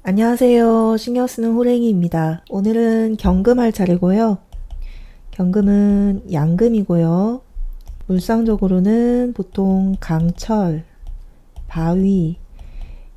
안녕하세요. 신경 쓰는 호랭이입니다. 오늘은 경금할 차례고요. 경금은 양금이고요. 물상적으로는 보통 강철, 바위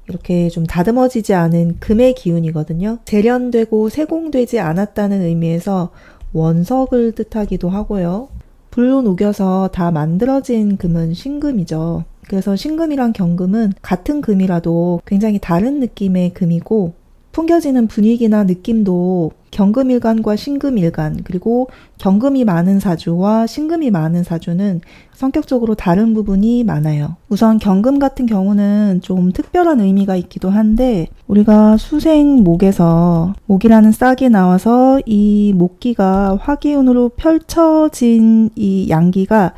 이렇게 좀 다듬어지지 않은 금의 기운이거든요. 재련되고 세공되지 않았다는 의미에서 원석을 뜻하기도 하고요. 불로 녹여서 다 만들어진 금은 신금이죠. 그래서 신금이랑 경금은 같은 금이라도 굉장히 다른 느낌의 금이고 풍겨지는 분위기나 느낌도 경금일간과 신금일간 그리고 경금이 많은 사주와 신금이 많은 사주는 성격적으로 다른 부분이 많아요. 우선 경금 같은 경우는 좀 특별한 의미가 있기도 한데 우리가 수생목에서 목이라는 싹이 나와서 이 목기가 화기운으로 펼쳐진 이 양기가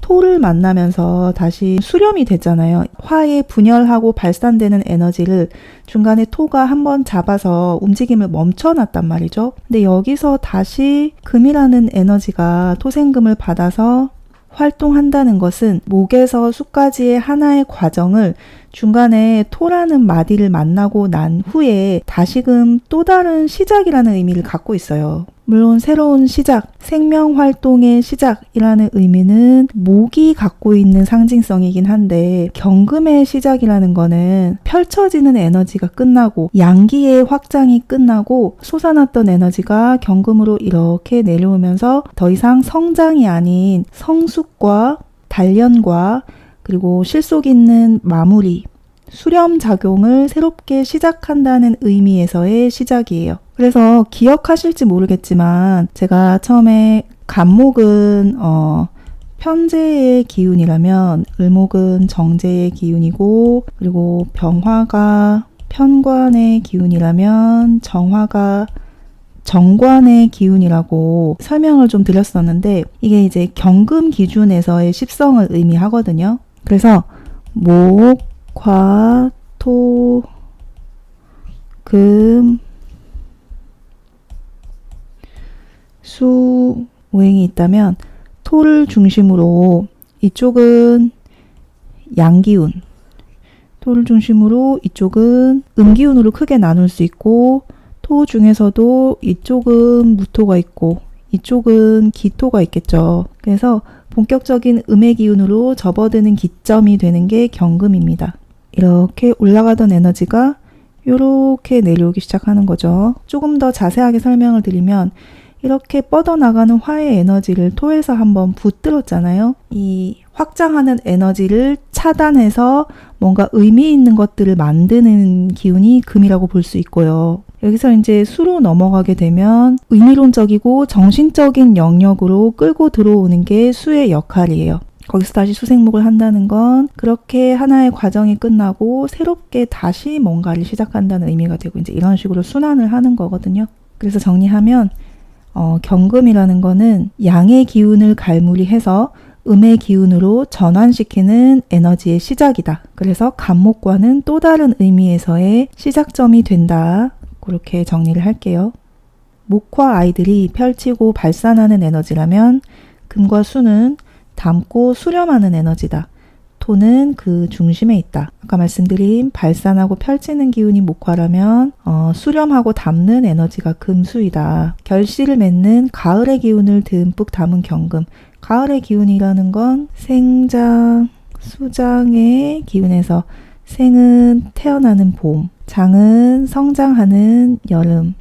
토를 만나면서 다시 수렴이 됐잖아요. 화에 분열하고 발산되는 에너지를 중간에 토가 한번 잡아서 움직임을 멈춰놨단 말이죠. 근데 여기서 다시 금이라는 에너지가 토생금을 받아서 활동한다는 것은 목에서 수까지의 하나의 과정을 중간에 토라는 마디를 만나고 난 후에 다시금 또 다른 시작이라는 의미를 갖고 있어요. 물론 새로운 시작, 생명활동의 시작이라는 의미는 목이 갖고 있는 상징성이긴 한데 경금의 시작이라는 거는 펼쳐지는 에너지가 끝나고 양기의 확장이 끝나고 솟아났던 에너지가 경금으로 이렇게 내려오면서 더 이상 성장이 아닌 성숙과 단련과 그리고 실속 있는 마무리, 수렴 작용을 새롭게 시작한다는 의미에서의 시작이에요. 그래서 기억하실지 모르겠지만 제가 처음에 간목은 편재의 기운이라면 을목은 정제의 기운이고 그리고 병화가 편관의 기운이라면 정화가 정관의 기운이라고 설명을 좀 드렸었는데 이게 이제 경금 기준에서의 십성을 의미하거든요. 그래서 목, 화, 토, 금, 수, 오행이 있다면 토를 중심으로 이쪽은 양기운, 토를 중심으로 이쪽은 음기운으로 크게 나눌 수 있고 토 중에서도 이쪽은 무토가 있고 이쪽은 기토가 있겠죠. 그래서 본격적인 음의 기운으로 접어드는 기점이 되는 게 경금입니다. 이렇게 올라가던 에너지가 이렇게 내려오기 시작하는 거죠. 조금 더 자세하게 설명을 드리면 이렇게 뻗어나가는 화의 에너지를 토에서 한번 붙들었잖아요. 이 확장하는 에너지를 차단해서 뭔가 의미 있는 것들을 만드는 기운이 금이라고 볼 수 있고요. 여기서 이제 수로 넘어가게 되면 의미론적이고 정신적인 영역으로 끌고 들어오는 게 수의 역할이에요. 거기서 다시 수생목을 한다는 건 그렇게 하나의 과정이 끝나고 새롭게 다시 뭔가를 시작한다는 의미가 되고 이제 이런 식으로 순환을 하는 거거든요. 그래서 정리하면 경금이라는 거는 양의 기운을 갈무리해서 음의 기운으로 전환시키는 에너지의 시작이다. 그래서 간목과는 또 다른 의미에서의 시작점이 된다. 그렇게 정리를 할게요. 목화 아이들이 펼치고 발산하는 에너지라면 금과 수는 담고 수렴하는 에너지다. 토는 그 중심에 있다. 아까 말씀드린 발산하고 펼치는 기운이 목화라면 수렴하고 담는 에너지가 금수이다. 결실을 맺는 가을의 기운을 듬뿍 담은 경금. 가을의 기운이라는 건 생장, 수장의 기운에서 생은 태어나는 봄, 장은 성장하는 여름,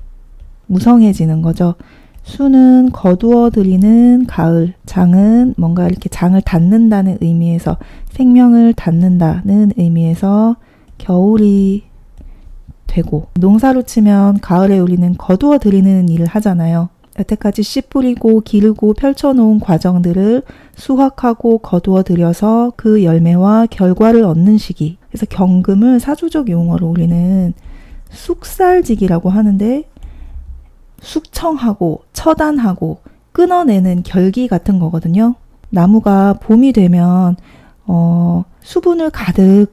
무성해지는 거죠. 수는 거두어들이는 가을, 장은 뭔가 이렇게 장을 닫는다는 의미에서 생명을 닫는다는 의미에서 겨울이 되고 농사로 치면 가을에 우리는 거두어들이는 일을 하잖아요. 여태까지 씨 뿌리고 기르고 펼쳐놓은 과정들을 수확하고 거두어들여서 그 열매와 결과를 얻는 시기. 그래서 경금을 사주적 용어로 우리는 숙살지기라고 하는데 숙청하고 처단하고 끊어내는 결기 같은 거거든요. 나무가 봄이 되면 수분을 가득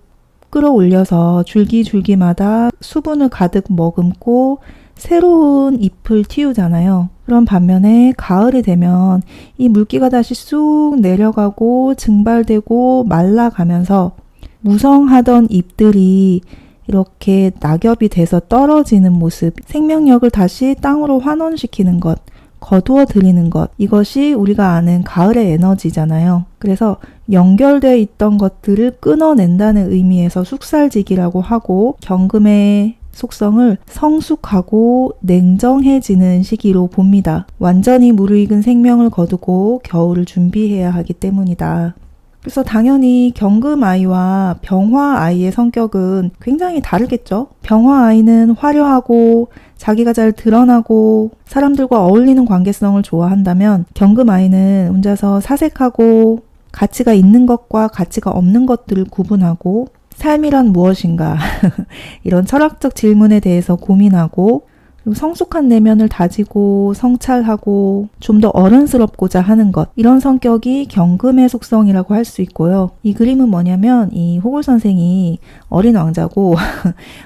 끌어올려서 줄기마다 수분을 가득 머금고 새로운 잎을 틔우잖아요. 그런 반면에 가을이 되면 이 물기가 다시 쑥 내려가고 증발되고 말라가면서 무성하던 잎들이 이렇게 낙엽이 돼서 떨어지는 모습, 생명력을 다시 땅으로 환원시키는 것, 거두어 들이는 것, 이것이 우리가 아는 가을의 에너지잖아요. 그래서 연결되어 있던 것들을 끊어낸다는 의미에서 숙살지기라고 하고, 경금의 속성을 성숙하고 냉정해지는 시기로 봅니다. 완전히 무르익은 생명을 거두고 겨울을 준비해야 하기 때문이다. 그래서 당연히 경금 아이와 병화 아이의 성격은 굉장히 다르겠죠. 병화 아이는 화려하고 자기가 잘 드러나고 사람들과 어울리는 관계성을 좋아한다면, 경금 아이는 혼자서 사색하고 가치가 있는 것과 가치가 없는 것들을 구분하고 삶이란 무엇인가 이런 철학적 질문에 대해서 고민하고, 그리고 성숙한 내면을 다지고 성찰하고 좀 더 어른스럽고자 하는 것, 이런 성격이 경금의 속성이라고 할 수 있고요. 이 그림은 뭐냐면, 이 호골 선생이 어린 왕자고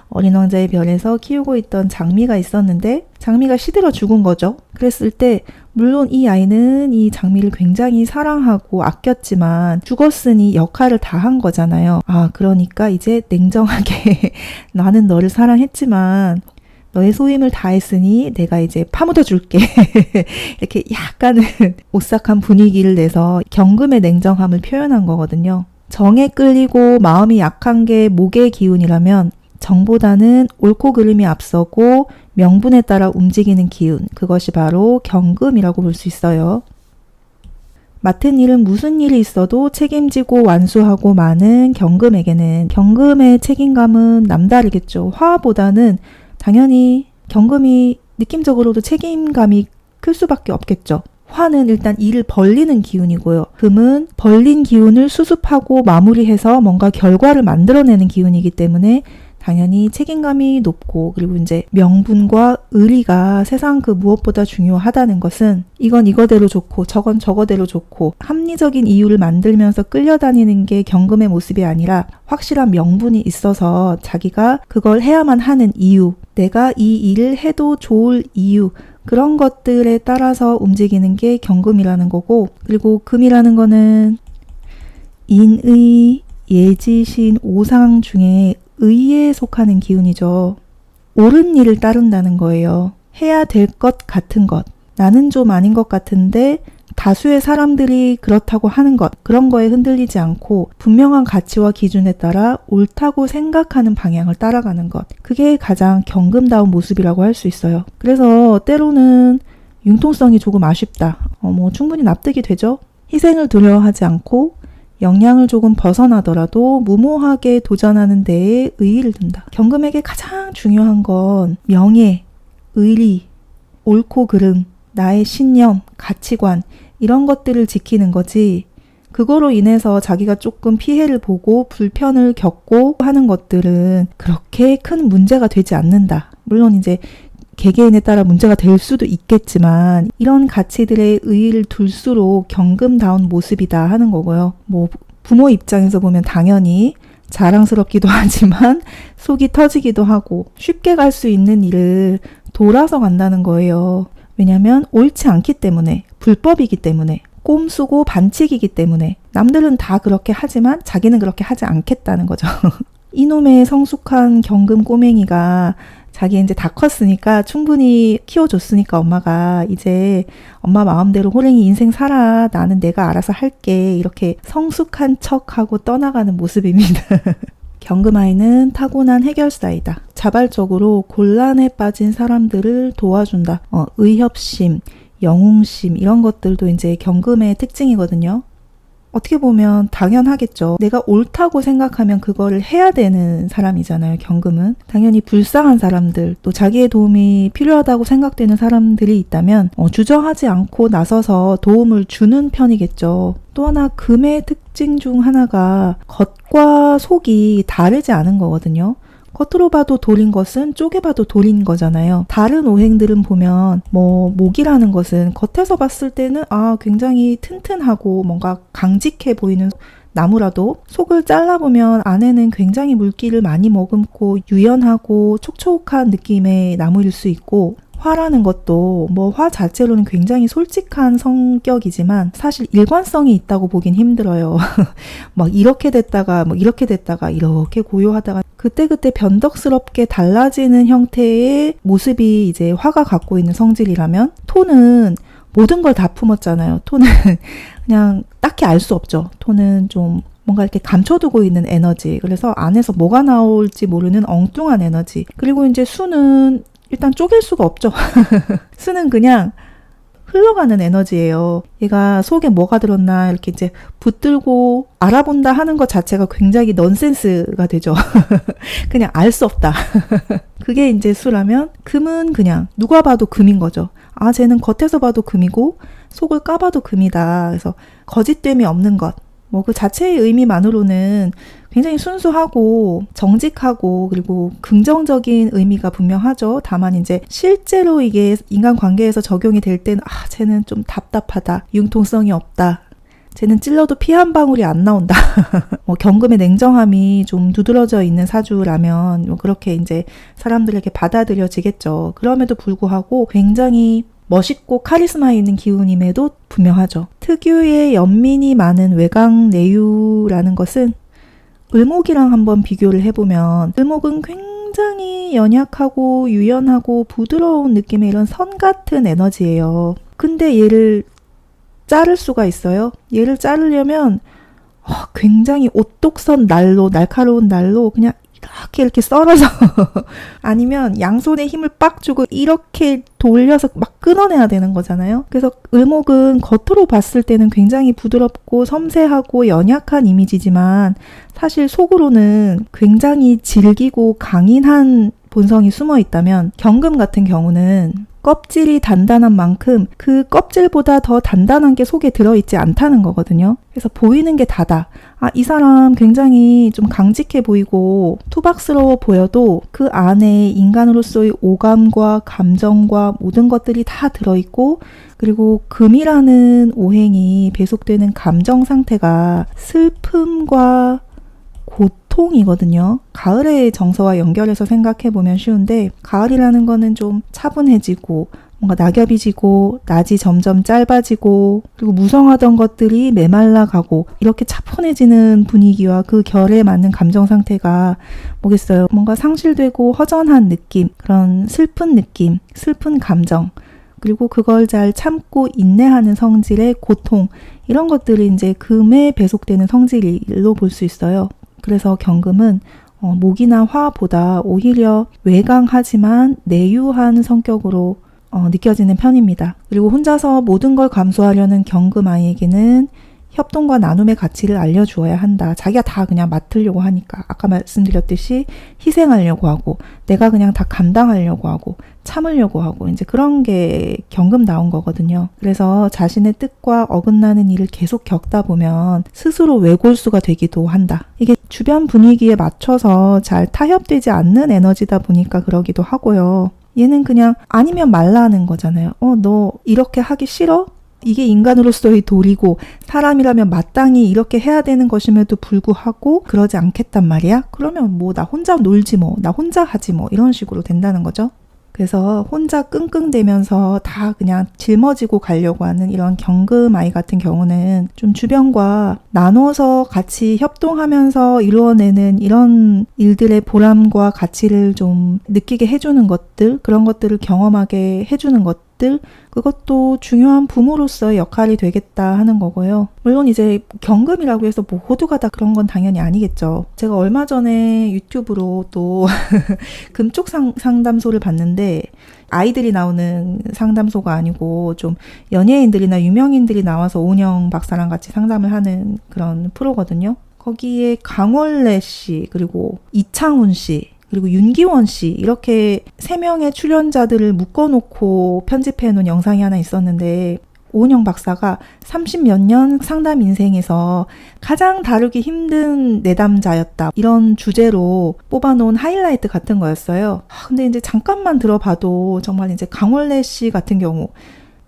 어린 왕자의 별에서 키우고 있던 장미가 있었는데 장미가 시들어 죽은 거죠. 그랬을 때 물론 이 아이는 이 장미를 굉장히 사랑하고 아꼈지만 죽었으니 역할을 다 한 거잖아요. 그러니까 이제 냉정하게 나는 너를 사랑했지만 너의 소임을 다했으니 내가 이제 파묻어 줄게. 이렇게 약간은 오싹한 분위기를 내서 경금의 냉정함을 표현한 거거든요. 정에 끌리고 마음이 약한 게 목의 기운이라면, 정보다는 옳고 그름이 앞서고 명분에 따라 움직이는 기운, 그것이 바로 경금이라고 볼 수 있어요. 맡은 일은 무슨 일이 있어도 책임지고 완수하고 많은 경금에게는 경금의 책임감은 남다르겠죠. 화보다는 당연히 경금이 느낌적으로도 책임감이 클 수밖에 없겠죠. 화는 일단 일을 벌리는 기운이고요. 금은 벌린 기운을 수습하고 마무리해서 뭔가 결과를 만들어내는 기운이기 때문에 당연히 책임감이 높고, 그리고 이제 명분과 의리가 세상 그 무엇보다 중요하다는 것은 이건 이거대로 좋고 저건 저거대로 좋고 합리적인 이유를 만들면서 끌려다니는 게 경금의 모습이 아니라, 확실한 명분이 있어서 자기가 그걸 해야만 하는 이유, 내가 이 일을 해도 좋을 이유, 그런 것들에 따라서 움직이는 게 경금이라는 거고, 그리고 금이라는 거는 인의, 예지신, 오상 중에 의에 속하는 기운이죠. 옳은 일을 따른다는 거예요. 해야 될 것 같은 것, 나는 좀 아닌 것 같은데 다수의 사람들이 그렇다고 하는 것, 그런 거에 흔들리지 않고 분명한 가치와 기준에 따라 옳다고 생각하는 방향을 따라가는 것, 그게 가장 경금다운 모습이라고 할 수 있어요. 그래서 때로는 융통성이 조금 아쉽다, 충분히 납득이 되죠. 희생을 두려워하지 않고 역량을 조금 벗어나더라도 무모하게 도전하는 데에 의의를 둔다. 경금에게 가장 중요한 건 명예, 의리, 옳고 그름, 나의 신념, 가치관, 이런 것들을 지키는 거지, 그거로 인해서 자기가 조금 피해를 보고 불편을 겪고 하는 것들은 그렇게 큰 문제가 되지 않는다. 물론 이제 개개인에 따라 문제가 될 수도 있겠지만, 이런 가치들의 의의를 둘수록 경금다운 모습이다 하는 거고요. 부모 입장에서 보면 당연히 자랑스럽기도 하지만 속이 터지기도 하고, 쉽게 갈 수 있는 일을 돌아서 간다는 거예요. 왜냐면 옳지 않기 때문에, 불법이기 때문에, 꼼수고 반칙이기 때문에. 남들은 다 그렇게 하지만 자기는 그렇게 하지 않겠다는 거죠. 이놈의 성숙한 경금 꼬맹이가 자기 이제 다 컸으니까, 충분히 키워줬으니까 엄마가, 이제 엄마 마음대로 호랭이 인생 살아, 나는 내가 알아서 할게, 이렇게 성숙한 척하고 떠나가는 모습입니다. 경금아이는 타고난 해결사이다. 자발적으로 곤란에 빠진 사람들을 도와준다. 의협심, 영웅심, 이런 것들도 이제 경금의 특징이거든요. 어떻게 보면 당연하겠죠. 내가 옳다고 생각하면 그거를 해야 되는 사람이잖아요, 경금은. 당연히 불쌍한 사람들, 또 자기의 도움이 필요하다고 생각되는 사람들이 있다면 주저하지 않고 나서서 도움을 주는 편이겠죠. 또 하나 금의 특징 중 하나가 겉과 속이 다르지 않은 거거든요. 겉으로 봐도 돌인 것은 쪼개봐도 돌인 거잖아요. 다른 오행들은 보면 목이라는 것은 겉에서 봤을 때는 굉장히 튼튼하고 뭔가 강직해 보이는 나무라도 속을 잘라보면 안에는 굉장히 물기를 많이 머금고 유연하고 촉촉한 느낌의 나무일 수 있고, 화라는 것도 화 자체로는 굉장히 솔직한 성격이지만 사실 일관성이 있다고 보긴 힘들어요. 막 이렇게 됐다가 이렇게 고요하다가, 그때그때 변덕스럽게 달라지는 형태의 모습이 이제 화가 갖고 있는 성질이라면, 토는 모든 걸 다 품었잖아요. 토는 그냥 딱히 알 수 없죠. 토는 좀 뭔가 이렇게 감춰두고 있는 에너지. 그래서 안에서 뭐가 나올지 모르는 엉뚱한 에너지. 그리고 이제 수는 일단 쪼갤 수가 없죠. 수는 그냥 흘러가는 에너지예요. 얘가 속에 뭐가 들었나 이렇게 이제 붙들고 알아본다 하는 것 자체가 굉장히 넌센스가 되죠. 그냥 알 수 없다. 그게 이제 수라면, 금은 그냥 누가 봐도 금인 거죠. 아, 쟤는 겉에서 봐도 금이고 속을 까봐도 금이다. 그래서 거짓됨이 없는 것. 뭐 그 자체의 의미만으로는 굉장히 순수하고 정직하고 그리고 긍정적인 의미가 분명하죠. 다만 이제 실제로 이게 인간관계에서 적용이 될 때는, 아, 쟤는 좀 답답하다, 융통성이 없다, 쟤는 찔러도 피 한 방울이 안 나온다. 뭐 경금의 냉정함이 좀 두드러져 있는 사주라면 뭐 그렇게 이제 사람들에게 받아들여지겠죠. 그럼에도 불구하고 굉장히 멋있고 카리스마 있는 기운임에도 분명하죠. 특유의 연민이 많은 외강 내유라는 것은 을목이랑 한번 비교를 해보면, 을목은 굉장히 연약하고 유연하고 부드러운 느낌의 이런 선 같은 에너지예요. 근데 얘를 자를 수가 있어요. 얘를 자르려면 굉장히 오똑선 날로, 날카로운 날로 그냥 이렇게 썰어서 아니면 양손에 힘을 빡 주고 이렇게 돌려서 막 끊어내야 되는 거잖아요. 그래서 을목은 겉으로 봤을 때는 굉장히 부드럽고 섬세하고 연약한 이미지지만 사실 속으로는 굉장히 질기고 강인한 본성이 숨어 있다면, 경금 같은 경우는 껍질이 단단한 만큼 그 껍질보다 더 단단한 게 속에 들어있지 않다는 거거든요. 그래서 보이는 게 다다. 아, 이 사람 굉장히 좀 강직해 보이고 투박스러워 보여도 그 안에 인간으로서의 오감과 감정과 모든 것들이 다 들어있고, 그리고 금이라는 오행이 배속되는 감정 상태가 슬픔과 고통이거든요. 가을의 정서와 연결해서 생각해보면 쉬운데, 가을이라는 거는 좀 차분해지고 뭔가 낙엽이 지고 낮이 점점 짧아지고 그리고 무성하던 것들이 메말라가고 이렇게 차분해지는 분위기와 그 결에 맞는 감정 상태가 뭐겠어요. 뭔가 상실되고 허전한 느낌, 그런 슬픈 느낌, 슬픈 감정, 그리고 그걸 잘 참고 인내하는 성질의 고통, 이런 것들이 이제 금에 배속되는 성질로 볼 수 있어요. 그래서 경금은 목이나 화보다 오히려 외강하지만 내유한 성격으로 느껴지는 편입니다. 그리고 혼자서 모든 걸 감수하려는 경금 아이에게는 협동과 나눔의 가치를 알려주어야 한다. 자기가 다 그냥 맡으려고 하니까, 아까 말씀드렸듯이 희생하려고 하고 내가 그냥 다 감당하려고 하고 참으려고 하고 이제 그런 게 경금다운 거거든요. 그래서 자신의 뜻과 어긋나는 일을 계속 겪다 보면 스스로 외골수가 되기도 한다. 이게 주변 분위기에 맞춰서 잘 타협되지 않는 에너지다 보니까 그러기도 하고요. 얘는 그냥 아니면 말라는 거잖아요. 너 이렇게 하기 싫어? 이게 인간으로서의 도리고 사람이라면 마땅히 이렇게 해야 되는 것임에도 불구하고 그러지 않겠단 말이야? 그러면 뭐 나 혼자 놀지 뭐, 나 혼자 하지 뭐, 이런 식으로 된다는 거죠. 그래서 혼자 끙끙대면서 다 그냥 짊어지고 가려고 하는 이런 경금 아이 같은 경우는 좀 주변과 나눠서 같이 협동하면서 이루어내는 이런 일들의 보람과 가치를 좀 느끼게 해주는 것들, 그런 것들을 경험하게 해주는 것들, 그것도 중요한 부모로서의 역할이 되겠다 하는 거고요. 물론 이제 경금이라고 해서 모두가 다 그런 건 당연히 아니겠죠. 제가 얼마 전에 유튜브로 또 금쪽 상담소를 봤는데, 아이들이 나오는 상담소가 아니고 좀 연예인들이나 유명인들이 나와서 오은영 박사랑 같이 상담을 하는 그런 프로거든요. 거기에 강원래 씨, 그리고 이창훈 씨, 그리고 윤기원 씨, 이렇게 3명의 출연자들을 묶어놓고 편집해놓은 영상이 하나 있었는데, 오은영 박사가 30몇 년 상담 인생에서 가장 다루기 힘든 내담자였다, 이런 주제로 뽑아놓은 하이라이트 같은 거였어요. 근데 이제 잠깐만 들어봐도 정말 이제 강원래 씨 같은 경우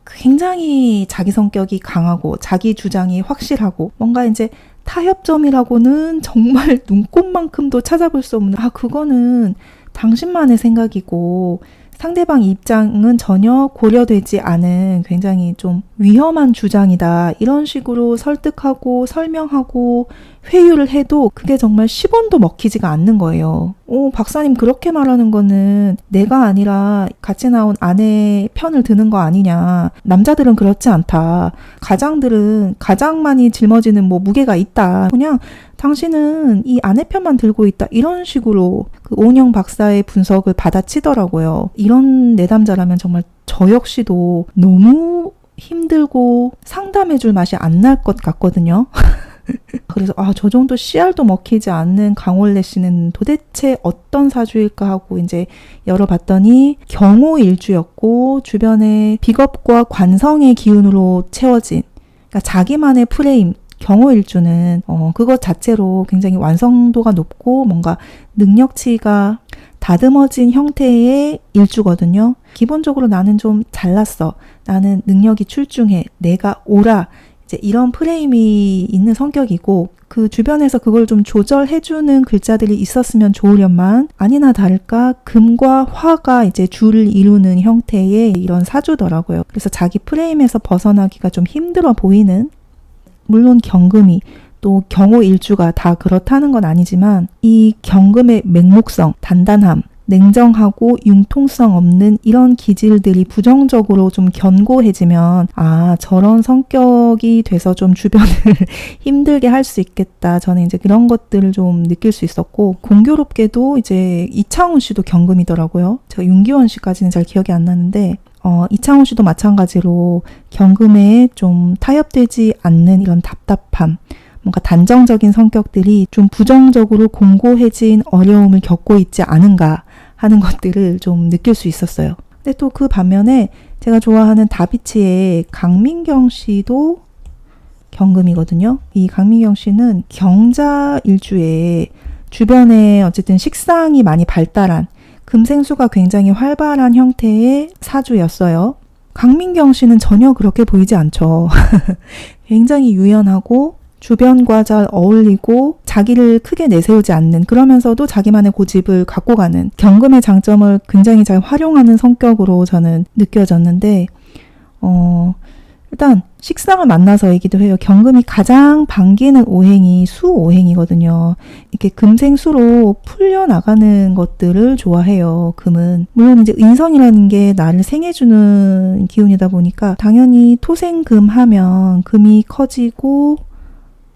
굉장히 자기 성격이 강하고 자기 주장이 확실하고 뭔가 이제 타협점이라고는 정말 눈꼽만큼도 찾아볼 수 없는, 그거는 당신만의 생각이고 상대방 입장은 전혀 고려되지 않은 굉장히 좀 위험한 주장이다. 이런 식으로 설득하고 설명하고 회유를 해도 그게 정말 10원도 먹히지가 않는 거예요. 박사님 그렇게 말하는 거는 내가 아니라 같이 나온 아내의 편을 드는 거 아니냐. 남자들은 그렇지 않다. 가장들은 가장만이 짊어지는 뭐 무게가 있다. 그냥 당신은 이 아내 편만 들고 있다. 이런 식으로 그 오은영 박사의 분석을 받아치더라고요. 이런 내담자라면 정말 저 역시도 너무 힘들고 상담해줄 맛이 안 날 것 같거든요. 그래서 저 정도 씨알도 먹히지 않는 강원래 씨는 도대체 어떤 사주일까 하고 이제 열어봤더니 경호일주였고 주변에 비겁과 관성의 기운으로 채워진, 그러니까 자기만의 프레임, 경호일주는 그것 자체로 굉장히 완성도가 높고 뭔가 능력치가 다듬어진 형태의 일주거든요. 기본적으로 나는 좀 잘났어. 나는 능력이 출중해. 내가 옳아. 이제 이런 프레임이 있는 성격이고 그 주변에서 그걸 좀 조절해주는 글자들이 있었으면 좋으련만 아니나 다를까 금과 화가 이제 줄을 이루는 형태의 이런 사주더라고요. 그래서 자기 프레임에서 벗어나기가 좀 힘들어 보이는, 물론 경금이 또 경호일주가 다 그렇다는 건 아니지만 이 경금의 맹목성, 단단함, 냉정하고 융통성 없는 이런 기질들이 부정적으로 좀 견고해지면 저런 성격이 돼서 좀 주변을 힘들게 할 수 있겠다. 저는 이제 그런 것들을 좀 느낄 수 있었고, 공교롭게도 이제 이창훈 씨도 경금이더라고요. 제가 윤기원 씨까지는 잘 기억이 안 나는데 이창훈 씨도 마찬가지로 경금에 좀 타협되지 않는 이런 답답함, 뭔가 단정적인 성격들이 좀 부정적으로 공고해진 어려움을 겪고 있지 않은가 하는 것들을 좀 느낄 수 있었어요. 근데 또 그 반면에 제가 좋아하는 다비치의 강민경 씨도 경금이거든요. 이 강민경 씨는 경자 일주에 주변에 어쨌든 식상이 많이 발달한, 금생수가 굉장히 활발한 형태의 사주였어요. 강민경 씨는 전혀 그렇게 보이지 않죠. 굉장히 유연하고 주변과 잘 어울리고 자기를 크게 내세우지 않는, 그러면서도 자기만의 고집을 갖고 가는 경금의 장점을 굉장히 잘 활용하는 성격으로 저는 느껴졌는데 일단 식상을 만나서이기도 해요. 경금이 가장 반기는 오행이 수오행이거든요. 이렇게 금생수로 풀려나가는 것들을 좋아해요. 금은. 물론 이제 인성이라는 게 나를 생해주는 기운이다 보니까 당연히 토생금 하면 금이 커지고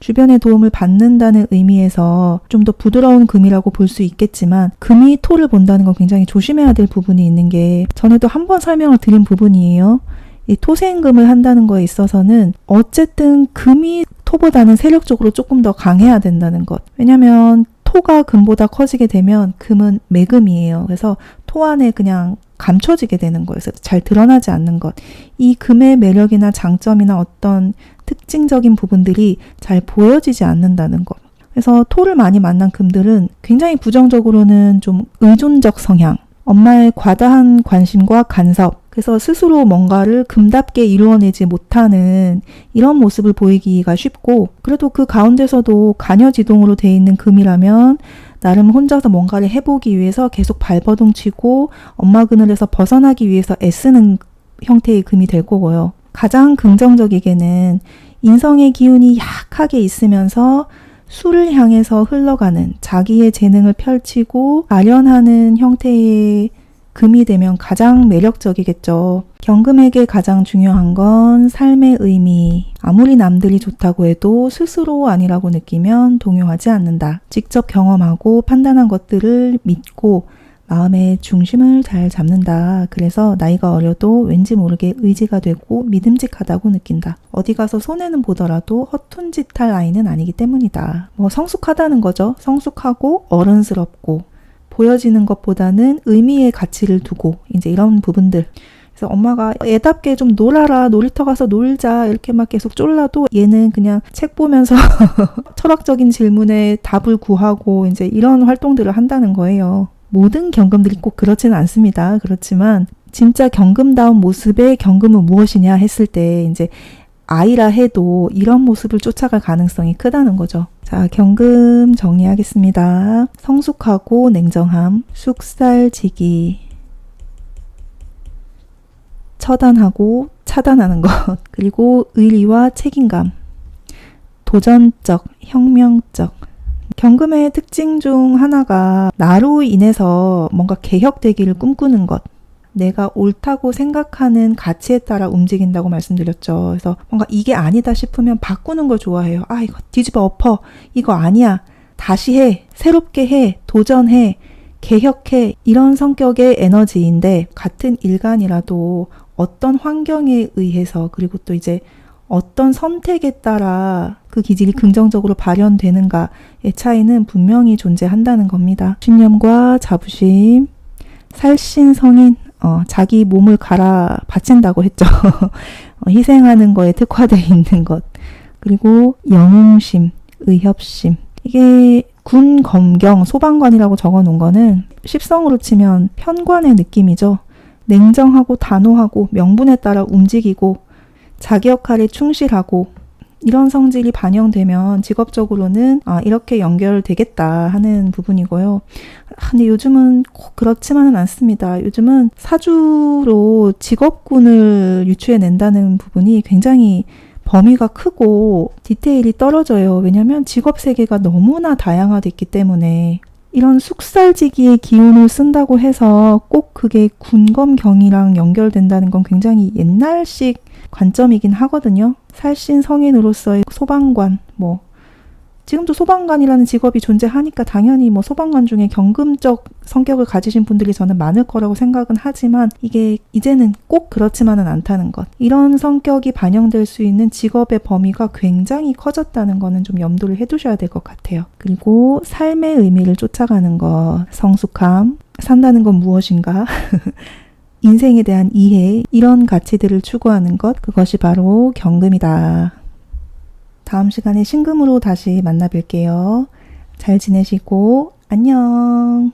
주변의 도움을 받는다는 의미에서 좀 더 부드러운 금이라고 볼 수 있겠지만 금이 토를 본다는 건 굉장히 조심해야 될 부분이 있는 게 전에도 한번 설명을 드린 부분이에요. 이 토생금을 한다는 거에 있어서는 어쨌든 금이 토보다는 세력적으로 조금 더 강해야 된다는 것. 왜냐면 토가 금보다 커지게 되면 금은 매금이에요. 그래서 토 안에 그냥 감춰지게 되는 거예요. 그래서 잘 드러나지 않는 것. 이 금의 매력이나 장점이나 어떤 특징적인 부분들이 잘 보여지지 않는다는 것. 그래서 토를 많이 만난 금들은 굉장히 부정적으로는 좀 의존적 성향, 엄마의 과다한 관심과 간섭, 그래서 스스로 뭔가를 금답게 이루어내지 못하는 이런 모습을 보이기가 쉽고, 그래도 그 가운데서도 간여지동으로 돼 있는 금이라면 나름 혼자서 뭔가를 해보기 위해서 계속 발버둥치고 엄마 그늘에서 벗어나기 위해서 애쓰는 형태의 금이 될 거고요. 가장 긍정적이게는 인성의 기운이 약하게 있으면서 수를 향해서 흘러가는, 자기의 재능을 펼치고 아련하는 형태의 금이 되면 가장 매력적이겠죠. 경금에게 가장 중요한 건 삶의 의미. 아무리 남들이 좋다고 해도 스스로 아니라고 느끼면 동요하지 않는다. 직접 경험하고 판단한 것들을 믿고 마음의 중심을 잘 잡는다. 그래서 나이가 어려도 왠지 모르게 의지가 되고 믿음직하다고 느낀다. 어디 가서 손해는 보더라도 허튼 짓 할 아이는 아니기 때문이다. 성숙하다는 거죠. 성숙하고 어른스럽고 보여지는 것보다는 의미의 가치를 두고 이제 이런 부분들. 그래서 엄마가 애답게 좀 놀아라, 놀이터 가서 놀자 이렇게 막 계속 쫄라도 얘는 그냥 책 보면서 철학적인 질문에 답을 구하고 이제 이런 활동들을 한다는 거예요. 모든 경금들이 꼭 그렇지는 않습니다. 그렇지만 진짜 경금다운 모습의 경금은 무엇이냐 했을 때 이제 아이라 해도 이런 모습을 쫓아갈 가능성이 크다는 거죠. 자, 경금 정리하겠습니다. 성숙하고 냉정함, 쑥살지기, 처단하고 차단하는 것, 그리고 의리와 책임감, 도전적, 혁명적. 경금의 특징 중 하나가 나로 인해서 뭔가 개혁되기를 꿈꾸는 것, 내가 옳다고 생각하는 가치에 따라 움직인다고 말씀드렸죠. 그래서 뭔가 이게 아니다 싶으면 바꾸는 걸 좋아해요. 아, 이거 뒤집어 엎어. 이거 아니야. 다시 해. 새롭게 해. 도전해. 개혁해. 이런 성격의 에너지인데, 같은 일간이라도 어떤 환경에 의해서, 그리고 또 이제 어떤 선택에 따라 그 기질이 긍정적으로 발현되는가의 차이는 분명히 존재한다는 겁니다. 신념과 자부심, 살신성인, 자기 몸을 갈아 바친다고 했죠. 희생하는 거에 특화되어 있는 것. 그리고 영웅심, 의협심. 이게 군, 검경, 소방관이라고 적어 놓은 거는 십성으로 치면 편관의 느낌이죠. 냉정하고 단호하고 명분에 따라 움직이고 자기 역할에 충실하고, 이런 성질이 반영되면 직업적으로는 이렇게 연결되겠다 하는 부분이고요. 근데 요즘은 꼭 그렇지만은 않습니다. 요즘은 사주로 직업군을 유추해낸다는 부분이 굉장히 범위가 크고 디테일이 떨어져요. 왜냐하면 직업 세계가 너무나 다양화됐기 때문에. 이런 숙살지기의 기운을 쓴다고 해서 꼭 그게 군검경이랑 연결된다는 건 굉장히 옛날식 관점이긴 하거든요. 살신 성인으로서의 소방관, 지금도 소방관이라는 직업이 존재하니까 당연히 소방관 중에 경금적 성격을 가지신 분들이 저는 많을 거라고 생각은 하지만, 이게 이제는 꼭 그렇지만은 않다는 것. 이런 성격이 반영될 수 있는 직업의 범위가 굉장히 커졌다는 거는 좀 염두를 해두셔야 될 것 같아요. 그리고 삶의 의미를 쫓아가는 것, 성숙함, 산다는 건 무엇인가, 인생에 대한 이해, 이런 가치들을 추구하는 것, 그것이 바로 경금이다. 다음 시간에 신금으로 다시 만나 뵐게요. 잘 지내시고 안녕.